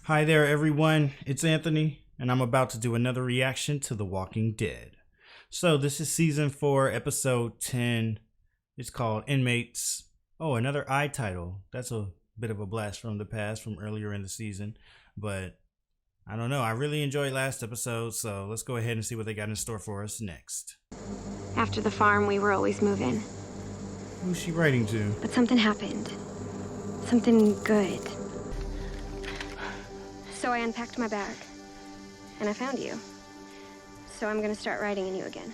Hi there, everyone. It's Anthony, and I'm about to do another reaction to The Walking Dead. So, this is season 4, episode 10. It's called Inmates. Oh, another I title. That's a bit of a blast from the past from earlier in the season. But I don't know. I really enjoyed last episode, so let's go ahead and see what they got in store for us next. After the farm, we were always moving. Who's she writing to? But something happened. Something good. So I unpacked my bag, and I found you. So I'm gonna start writing in you again.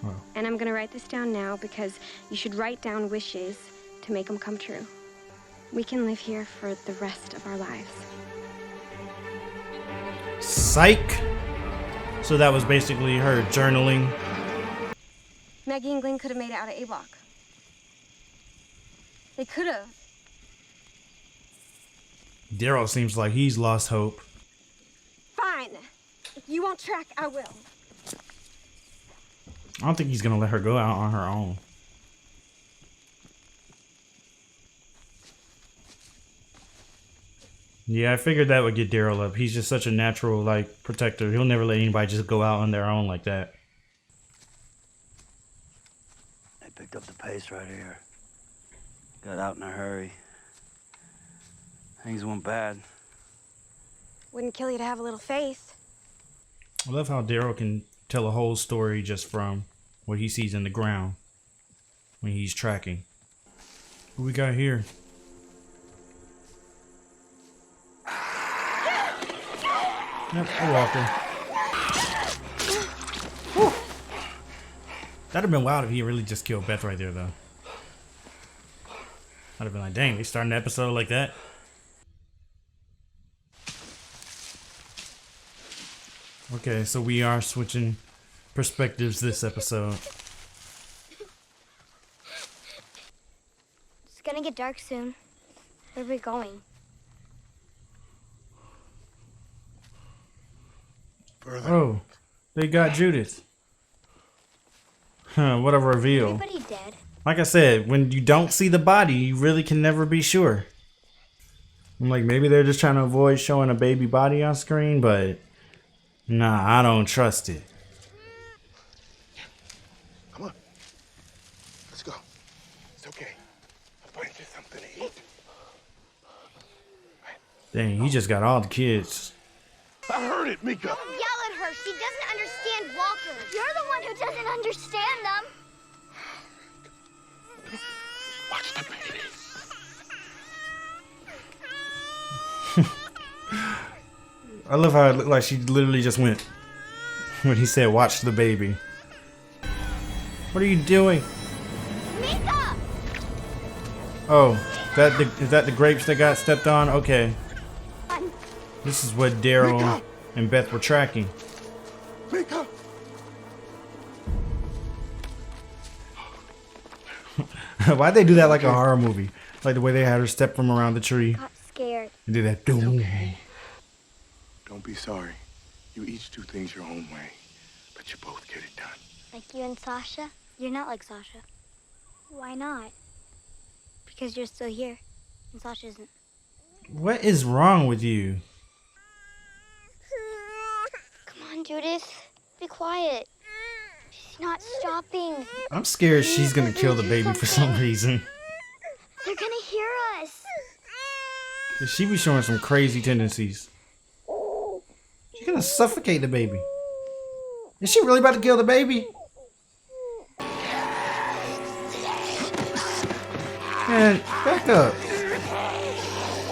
Wow. And I'm gonna write this down now because you should write down wishes to make them come true. We can live here for the rest of our lives. Psych! So that was basically her journaling. Maggie and Glenn could have made it out of A-Block. They could have. Daryl seems like he's lost hope. Fine. If you won't track, I will. I don't think he's gonna let her go out on her own. Yeah, I figured that would get Daryl up. He's just such a natural, like, protector. He'll never let anybody just go out on their own like that. They picked up the pace right here. Got out in a hurry. Things went bad. Wouldn't kill you to have a little faith. I love how Daryl can tell a whole story just from what he sees in the ground when he's tracking. What we got here? Yep, a walker. Whew. That'd have been wild if he really just killed Beth right there, though. I'd have been like, dang, they starting the episode like that. Okay, so we are switching perspectives this episode. It's gonna get dark soon. Where are we going? Further. Oh, they got Judith. Huh, what a reveal. Everybody dead? Like I said, when you don't see the body, you really can never be sure. I'm like, maybe they're just trying to avoid showing a baby body on screen, but nah, I don't trust it. Come on. Let's go. It's okay. I'll find you something to eat. Dang, he just got all the kids. I heard it, Mika. Don't yell at her. She doesn't understand walkers. You're the one who doesn't understand them. Watch the baby. I love how it looked like she literally just went when he said, watch the baby. What are you doing? Mika! Oh, is that the grapes that got stepped on? Okay. This is what Daryl and Beth were tracking. Mika! Why'd they do that like a horror movie? Like the way they had her step from around the tree Got scared. and do that. Doom. Okay. Don't be sorry. You each do things your own way, but you both get it done. Like you and Sasha? You're not like Sasha. Why not? Because you're still here, and Sasha isn't. What is wrong with you? Come on, Judith. Be quiet. She's not stopping. I'm scared she's gonna kill the baby for some reason. They're gonna hear us. She be showing some crazy tendencies. She's gonna suffocate the baby. Is she really about to kill the baby? Man, back up.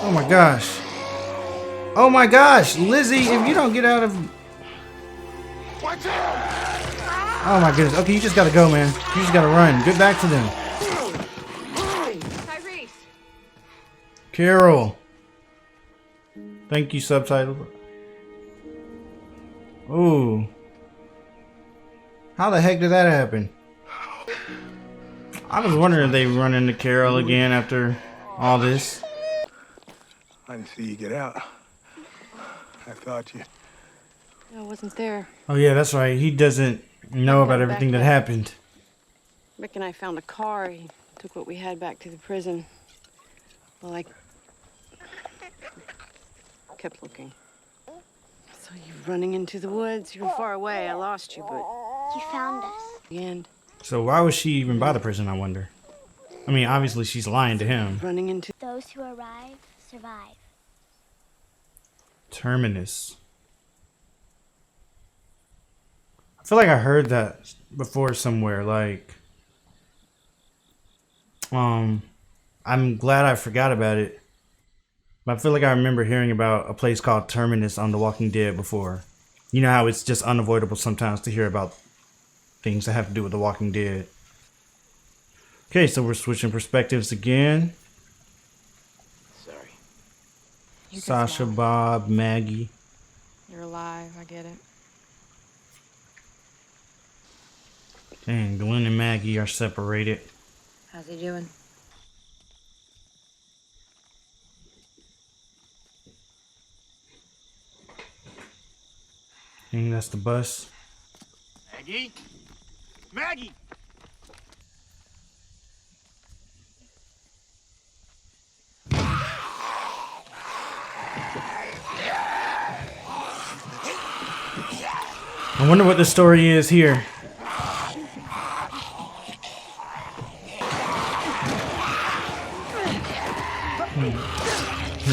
Oh my gosh. Oh my gosh, Lizzie, if you don't get out of... Watch out! Oh my goodness. Okay, you just gotta go, man. You just gotta run. Get back to them. Tyrese. Carol. Thank you, subtitle. Ooh. How the heck did that happen? I was wondering if they run into Carol again after all this. I didn't see you get out. I thought you... I wasn't there. Oh yeah, that's right. He doesn't know about everything that happened. Rick and I found a car. He took what we had back to the prison. Well, kept looking. So you running into the woods. You were far away. I lost you, but You found us. the end. So why was she even by the prison, I wonder? I mean, obviously she's lying to him. Running into. Those who arrive, survive. Terminus. I feel like I heard that before somewhere. Like, I'm glad I forgot about it. But I feel like I remember hearing about a place called Terminus on The Walking Dead before. You know how it's just unavoidable sometimes to hear about things that have to do with The Walking Dead. Okay, so we're switching perspectives again. Sorry. You can Sasha, smile. Bob, Maggie. You're alive. I get it. Dang, Glenn and Maggie are separated. How's he doing? Dang, that's the bus. Maggie? Maggie! I wonder what the story is here.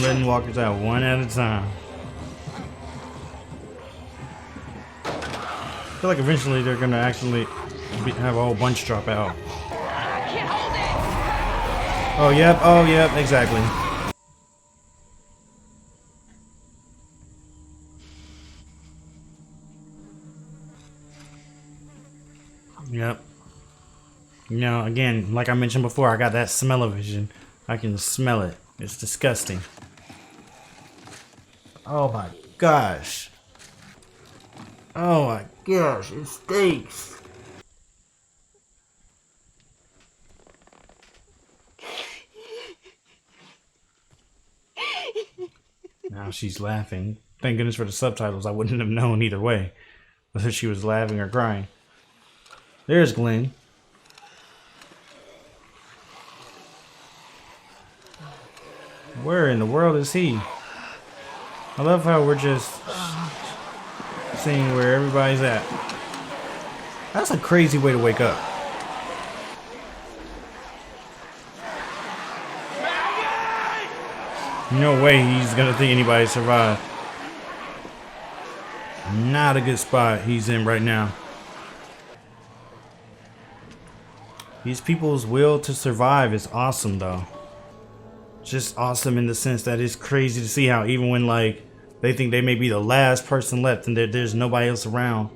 Letting walkers out one at a time. I feel like eventually they're gonna actually have a whole bunch drop out. Oh yep, exactly. Yep. You know, again, like I mentioned before, I got that smell-o-vision. I can smell it. It's disgusting. Oh my gosh. Oh my gosh, it stinks. Now she's laughing. Thank goodness for the subtitles. I wouldn't have known either way whether she was laughing or crying. There's Glenn. Where in the world is he? I love how we're just seeing where everybody's at. That's a crazy way to wake up. No way he's gonna think anybody survived. Not a good spot he's in right now. These people's will to survive is awesome though. Just awesome in the sense that it's crazy to see how even when like they think they may be the last person left and there's nobody else around,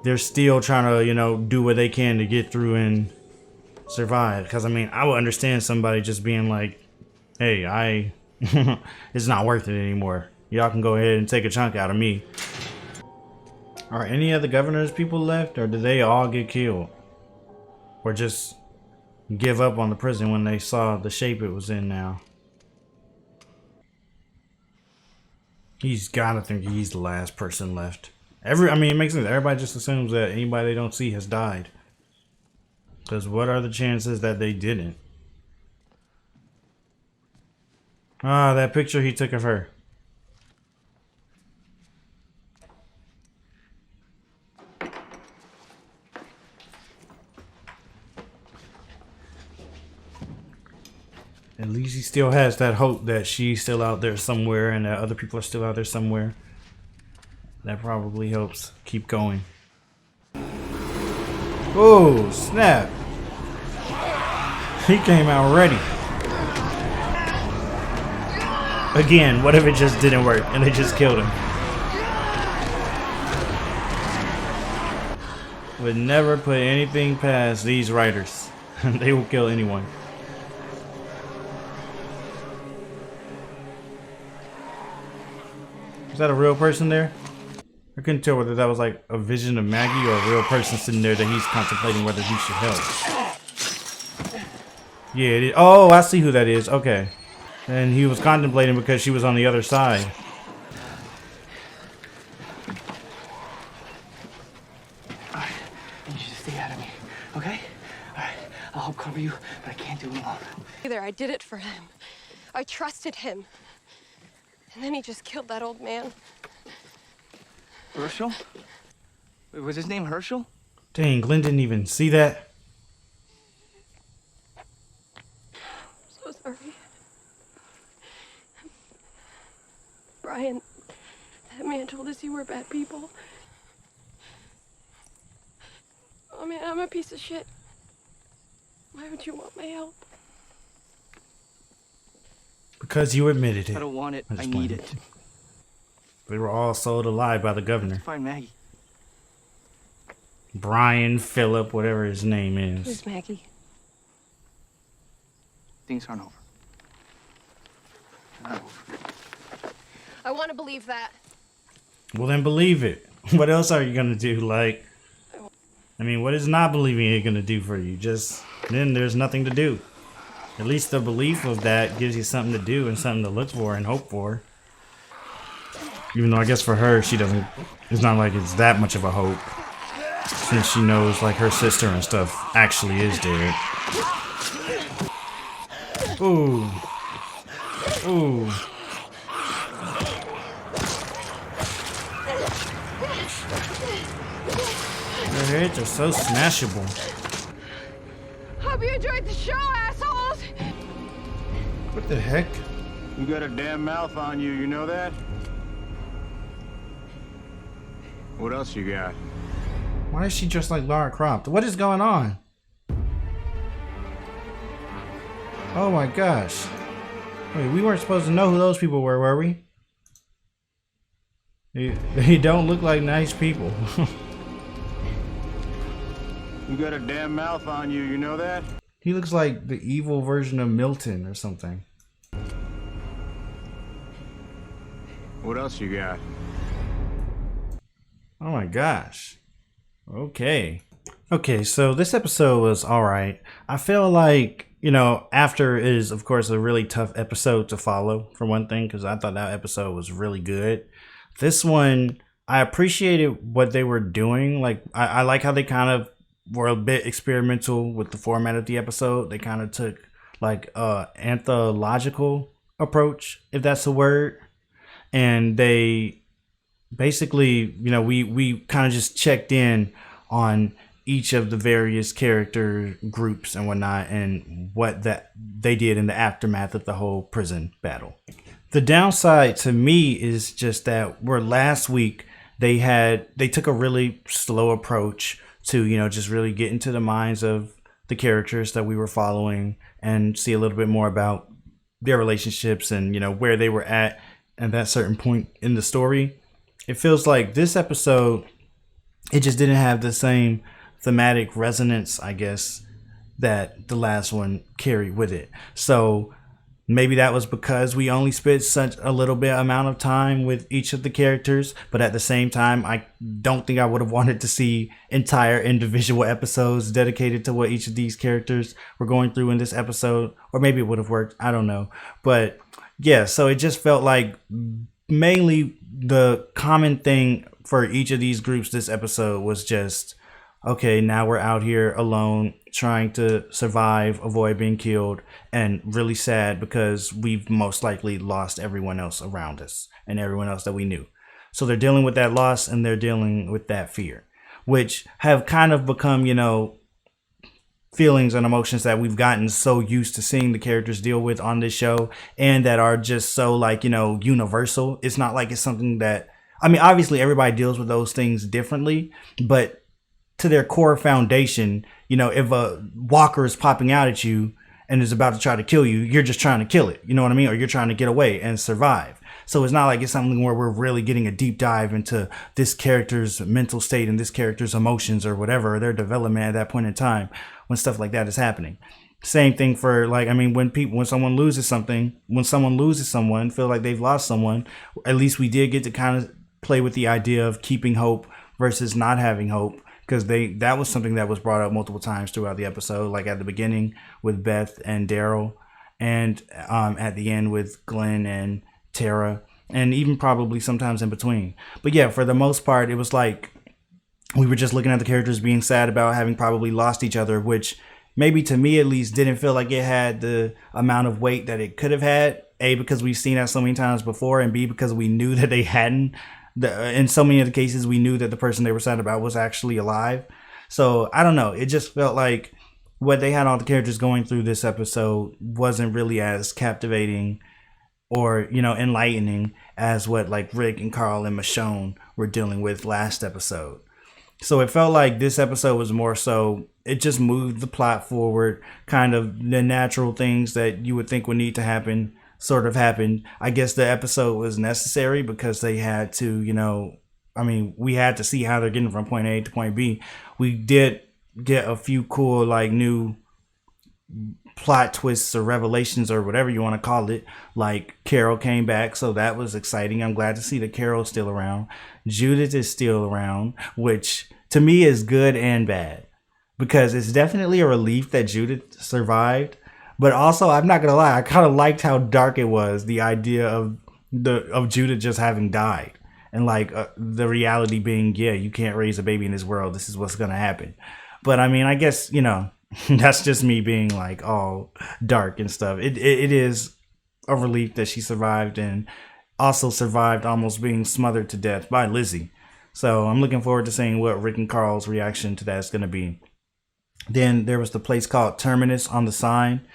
they're still trying to, you know, do what they can to get through and survive. Because I mean, I would understand somebody just being like, hey, it's not worth it anymore. Y'all can go ahead and take a chunk out of me. Are any of the governor's people left, or did they all get killed? Or just give up on the prison when they saw the shape it was in now? He's gotta think he's the last person left. I mean, it makes sense. Everybody just assumes that anybody they don't see has died. Because what are the chances that they didn't? Ah, that picture he took of her. At least he still has that hope that she's still out there somewhere and that other people are still out there somewhere. That probably helps keep going. Oh, snap. He came out ready. Again, what if it just didn't work and they just killed him? Would never put anything past these writers. They will kill anyone. Is that a real person there? I couldn't tell whether that was like a vision of Maggie or a real person sitting there that he's contemplating whether he should help. Yeah, it is. Oh, I see who that is. Okay. And he was contemplating because she was on the other side. Alright, I need you to stay out of me, okay? Alright, I'll help cover you, but I can't do it alone. Either I did it for him. I trusted him. And then he just killed that old man. Herschel? Wait, was his name Herschel? Dang, Glenn didn't even see that. So sorry. Brian, that man told us you were bad people. Oh man, I'm a piece of shit. Why would you want my help? Because you admitted it. I don't want it. I'm I just need playing. it. They were all sold a lie by the governor. Find Maggie. Brian, Phillip, whatever his name is. Who's Maggie? Things aren't over. They're not over. I want to believe that. Well, then believe it. What else are you going to do? Like, I mean, what is not believing it going to do for you? Just, then there's nothing to do. At least the belief of that gives you something to do and something to look for and hope for. Even though I guess for her, she doesn't, it's not like it's that much of a hope. Since she knows, like, her sister and stuff actually is dead. Ooh. Ooh. Their heads are so smashable. Hope you enjoyed the show, assholes! What the heck? You got a damn mouth on you, you know that? What else you got? Why is she dressed like Lara Croft? What is going on? Oh my gosh. Wait, we weren't supposed to know who those people were we? They don't look like nice people. You got a damn mouth on you, you know that? He looks like the evil version of Milton or something. What else you got? Oh my gosh. Okay. Okay, so this episode was alright. I feel like, you know, After is, of course, a really tough episode to follow, for one thing, because I thought that episode was really good. This one, I appreciated what they were doing. Like, I like how they kind of were a bit experimental with the format of the episode. They kind of took, like, anthological approach, if that's a word. And they basically, you know, we kind of just checked in on each of the various character groups and whatnot and what that they did in the aftermath of the whole prison battle. The downside to me is just that where last week they took a really slow approach to, you know, just really get into the minds of the characters that we were following and see a little bit more about their relationships and, you know, where they were at that certain point in the story. It feels like this episode, it just didn't have the same thematic resonance, I guess, that the last one carried with it. So maybe that was because we only spent such a little bit amount of time with each of the characters, but at the same time, I don't think I would have wanted to see entire individual episodes dedicated to what each of these characters were going through in this episode, or maybe it would have worked. I don't know. But yeah, so it just felt like mainly the common thing for each of these groups this episode was just, okay, now we're out here alone trying to survive, avoid being killed, and really sad because we've most likely lost everyone else around us and everyone else that we knew. So they're dealing with that loss and they're dealing with that fear, which have kind of become, you know, feelings and emotions that we've gotten so used to seeing the characters deal with on this show, and that are just so, like, you know, universal. It's not like it's something that, I mean, obviously everybody deals with those things differently, but to their core foundation, you know, if a walker is popping out at you and is about to try to kill you, you're just trying to kill it, you know what I mean? Or you're trying to get away and survive. So it's not like it's something where we're really getting a deep dive into this character's mental state and this character's emotions or whatever, or their development at that point in time when stuff like that is happening. Same thing for, like, I mean, when someone loses someone, feel like they've lost someone, at least we did get to kind of play with the idea of keeping hope versus not having hope, because that was something that was brought up multiple times throughout the episode, like at the beginning with Beth and Daryl, and at the end with Glenn and Tara, and even probably sometimes in between. But yeah, for the most part, it was like we were just looking at the characters being sad about having probably lost each other, which maybe to me at least didn't feel like it had the amount of weight that it could have had A, because we've seen that so many times before, and B, because we knew that they hadn't. In so many of the cases, we knew that the person they were sad about was actually alive. So I don't know. It just felt like what they had all the characters going through this episode wasn't really as captivating or, you know, enlightening as what like Rick and Carl and Michonne were dealing with last episode. So it felt like this episode was more so, it just moved the plot forward, kind of the natural things that you would think would need to happen sort of happened. I guess the episode was necessary because they had to, you know, I mean, we had to see how they're getting from point A to point B. We did get a few cool like new plot twists or revelations or whatever you want to call it. Like Carol came back, so that was exciting. I'm glad to see that Carol's still around. Judith is still around, which to me is good and bad, because it's definitely a relief that Judith survived. But also, I'm not gonna lie, I kind of liked how dark it was, the idea of Judith just having died, and like the reality being, yeah, you can't raise a baby in this world. This is what's gonna happen. But I mean, I guess, you know, that's just me being like all dark and stuff. It is a relief that she survived, and also survived almost being smothered to death by Lizzie. So I'm looking forward to seeing what Rick and Carl's reaction to that is going to be. Then there was the place called Terminus on the sign,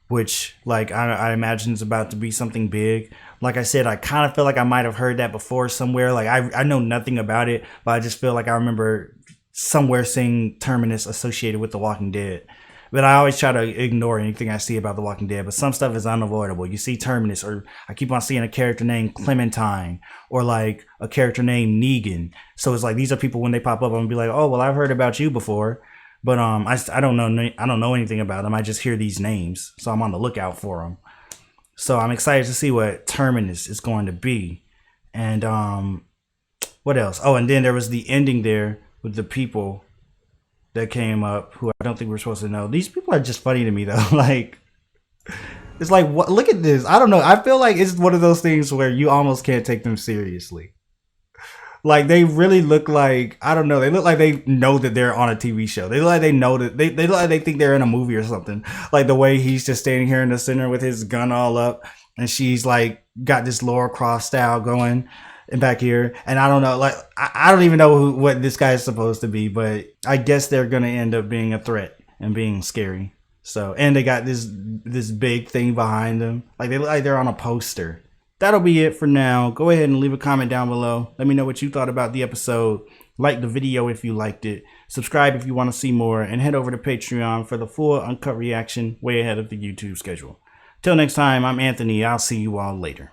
which like I imagine is about to be something big. Like I said, I kind of feel like I might have heard that before somewhere. Like I know nothing about it, but I just feel like I remember somewhere seeing Terminus associated with The Walking Dead. But I always try to ignore anything I see about The Walking Dead. But some stuff is unavoidable. You see Terminus, or I keep on seeing a character named Clementine, or like a character named Negan. So it's like these are people, when they pop up, I'm gonna be like, oh well, I've heard about you before, but I don't know anything about them. I just hear these names, so I'm on the lookout for them. So I'm excited to see what Terminus is going to be. And what else? Oh, and then there was the ending there with the people that came up who I don't think we're supposed to know. These people are just funny to me though. Like, it's like, what? Look at this. I don't know. I feel like it's one of those things where you almost can't take them seriously. Like, they really look like, I don't know. They look like they know that they're on a TV show. They look like they know that they look like they think they're in a movie or something. Like the way he's just standing here in the center with his gun all up, and she's like got this Laura Croft style going. And back here, and I don't know, like I don't even know what this guy is supposed to be, but I guess they're gonna end up being a threat and being scary. So, and they got this big thing behind them, like they look like they're on a poster. That'll be it for now. Go ahead and leave a comment down below. Let me know what you thought about the episode. Like the video if you liked it. Subscribe if you want to see more, and head over to Patreon for the full uncut reaction way ahead of the YouTube schedule. Till next time, I'm Anthony. I'll see you all later.